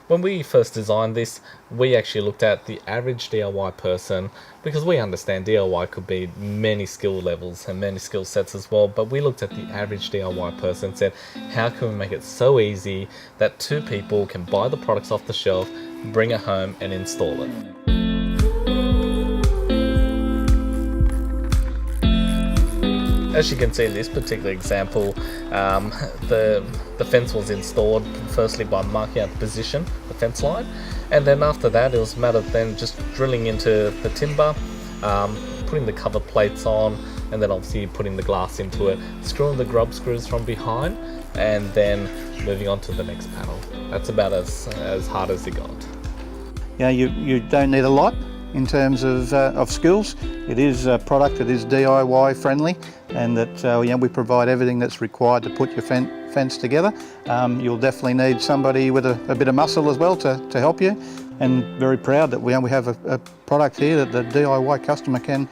When we first designed this, we actually looked at the average DIY person, because we understand DIY could be many skill levels and many skill sets as well, but we looked at the average DIY person and said, how can we make it so easy that two people can buy the products off the shelf, bring it home and install it? As you can see in this particular example, the fence was installed firstly by marking out the position, the fence line, and then after that it was a matter of then just drilling into the timber, putting the cover plates on, and then obviously putting the glass into it, screwing the grub screws from behind, and then moving on to the next panel. That's about as hard as it got. Yeah, you don't need a lot in terms of skills. It is a product that is DIY friendly, and that we provide everything that's required to put your fence together. You'll definitely need somebody with a bit of muscle as well to help you, and very proud that we have a product here that the DIY customer can,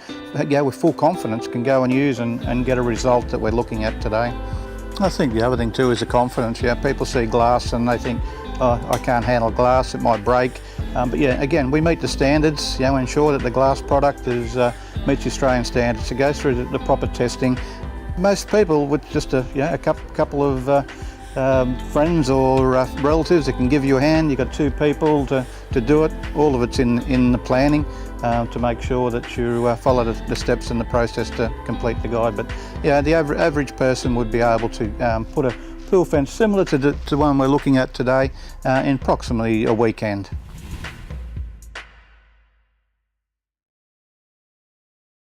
with full confidence, can go and use and get a result that we're looking at today. I think the other thing too is the confidence. People see glass and they think, oh, I can't handle glass, it might break. But again, we meet the standards, ensure that the glass product meets Australian standards. It goes through the proper testing. Most people with just a couple of friends or relatives that can give you a hand, you've got two people to do it. All of it's in the planning to make sure that you follow the steps in the process to complete the guide. But the average person would be able to put a pool fence similar to the one we're looking at today in approximately a weekend.